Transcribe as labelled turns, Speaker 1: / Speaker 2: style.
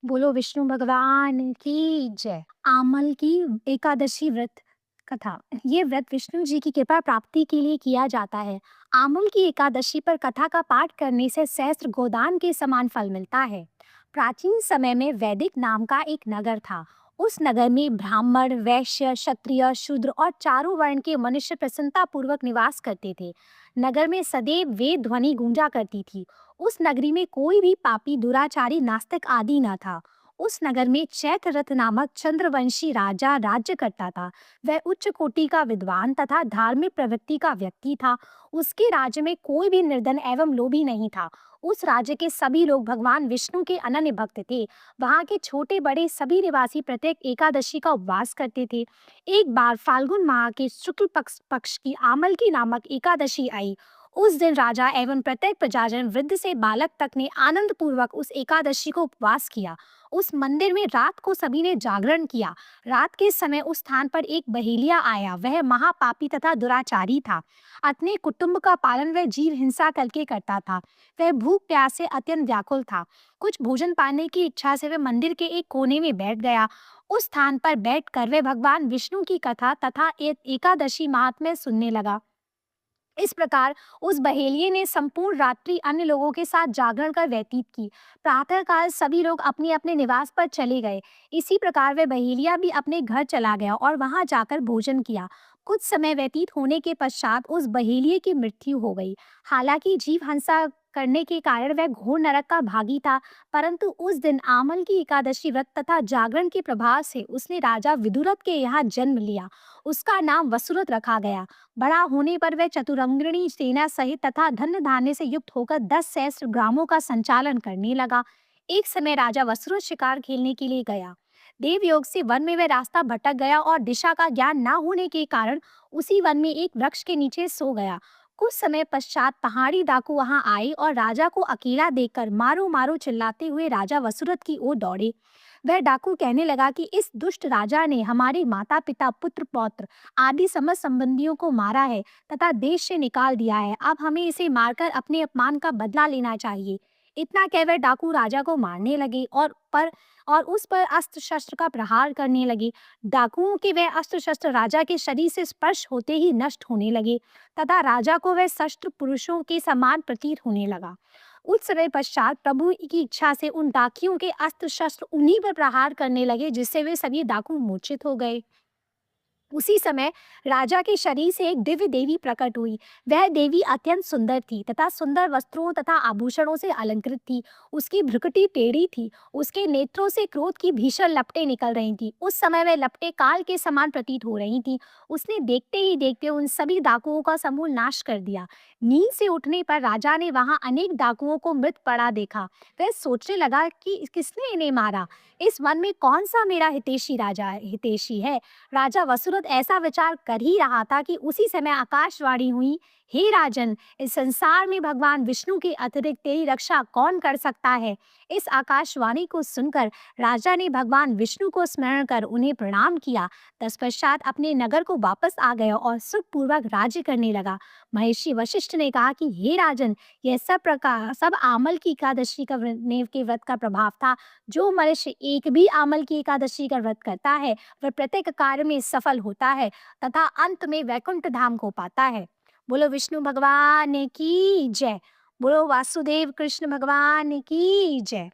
Speaker 1: बोलो विष्णु भगवान की जय। आमल की एकादशी व्रत कथा। ये व्रत विष्णु जी की कृपा प्राप्ति के लिए किया जाता है। आमल की एकादशी पर कथा का पाठ करने से सहस्त्र गोदान के समान फल मिलता है। प्राचीन समय में वैदिक नाम का एक नगर था। उस नगर में ब्राह्मण, वैश्य, क्षत्रिय, शूद्र और चारों वर्ण के मनुष्य प्रसन्नता पूर्वक निवास करते थे। नगर में सदैव वेद ध्वनि गूंजा करती थी। उस नगरी में कोई भी पापी, दुराचारी, नास्तिक आदि न था। उस नगर में चैत्ररथ नामक चंद्रवंशी राजा राज्य करता था। वह उच्च कोटि का विद्वान तथा धार्मिक प्रवृत्ति का व्यक्ति था। उसके राज्य में कोई भी निर्धन एवं लोभी नहीं था। उस राज्य के सभी लोग भगवान विष्णु के अनन्य भक्त थे। वहां के छोटे बड़े सभी निवासी प्रत्येक एकादशी का उपवास करते थे। एक बार फाल्गुन माह के शुक्ल पक्ष की आमल की नामक एकादशी आई। उस दिन राजा एवं प्रत्येक प्रजाजन, वृद्ध से बालक तक ने आनंद पूर्वक उस एकादशी को उपवास किया। उस मंदिर में रात को सभी ने जागरण किया। रात के समय उस स्थान पर एक बहेलिया आया। वह महापापी तथा दुराचारी था। अपने कुटुंब का पालन वह जीव हिंसा करके करता था। वह भूख प्यास से अत्यंत व्याकुल था। कुछ भोजन पाने की इच्छा से वह मंदिर के एक कोने में बैठ गया। उस स्थान पर बैठकर वह भगवान विष्णु की कथा तथा एकादशी महात्म्य सुनने लगा। इस प्रकार उस बहेलिये ने संपूर्ण रात्रि अन्य लोगों के साथ जागरण कर व्यतीत की। प्रातःकाल सभी लोग अपने अपने निवास पर चले गए। इसी प्रकार वह बहेलिया भी अपने घर चला गया और वहां जाकर भोजन किया। कुछ समय व्यतीत होने के पश्चात उस बहेलिये की मृत्यु हो गई। हालांकि जीव हिंसा करने के कारण वह घोर नरक का भागी था, परंतु उस दिन आमल की एकादशी व्रत तथा जागरण के प्रभाव से उसने राजा विदुरथ के यहाँ जन्म लिया। उसका नाम वसुरथ रखा गया। बड़ा होने पर वह चतुरंगिणी सेना सहित तथा धन धान्य से युक्त होकर 10 सहस्त्र ग्रामों का संचालन करने लगा। एक समय राजा वसुरथ शिकार खेलने के लिए गया। देवयोग से वन में वह रास्ता भटक गया और दिशा का ज्ञान न होने के कारण उसी वन में एक वृक्ष के नीचे सो गया। कुछ समय पश्चात पहाड़ी डाकू वहां आए और राजा को अकेला देखकर मारो मारो चिल्लाते हुए राजा वसुरथ की ओर दौड़े। वह डाकू कहने लगा कि इस दुष्ट राजा ने हमारे माता पिता, पुत्र पौत्र आदि समस्त संबंधियों को मारा है तथा देश से निकाल दिया है। अब हमें इसे मारकर अपने अपमान का बदला लेना चाहिए। इतना कह वह डाकू राजा को मारने लगे और उस पर अस्त्र शस्त्र का प्रहार करने लगे। डाकुओं के वह अस्त्र शस्त्र राजा के शरीर से स्पर्श होते ही नष्ट होने लगे तथा राजा को वह शस्त्र पुरुषों के समान प्रतीत होने लगा। उस समय पश्चात प्रभु की इच्छा से उन डाकियों के अस्त्र शस्त्र उन्हीं पर प्रहार करने लगे, जिससे वे सभी डाकू मूर्छित हो गए। उसी समय राजा के शरीर से एक दिव्य देवी प्रकट हुई। वह देवी अत्यंत सुंदर थी तथा सुंदर वस्त्रों तथा आभूषणों से अलंकृत थी। उसकी भ्रुकुटी टेढ़ी थी। उसके नेत्रों से क्रोध की भीषण लपटें निकल रही थी। उस समय वह लपटें काल के समान प्रतीत हो रही थी। उसने देखते ही देखते उन सभी डाकुओं का समूल नाश कर दिया। नींद से उठने पर राजा ने वहां अनेक डाकुओं को मृत पड़ा देखा। वह सोचने लगा कि किसने इन्हें मारा। इस वन में कौन सा मेरा हितेशी है। राजा वसुरथ ऐसा विचार कर ही रहा था कि उसी समय आकाशवाणी हुई, हे राजन, इस संसार में भगवान विष्णु के अतिरिक्त तेरी रक्षा कौन कर सकता है। इस आकाशवाणी को सुनकर राजा ने भगवान विष्णु को स्मरण कर उन्हें प्रणाम किया। तत्पश्चात अपने नगर को वापस आ गया और सुखपूर्वक राज्य करने लगा। महर्षि वशिष्ठ ने कहा कि हे राजन, यह सब आमल की एकादशी के व्रत का प्रभाव था। जो मनुष्य एक भी आमल की एकादशी का व्रत करता है, वह प्रत्येक कार्य में सफल होता है तथा अंत में वैकुंठ धाम को पाता है। बोलो विष्णु भगवान की जय। बोलो वासुदेव कृष्ण भगवान की जय।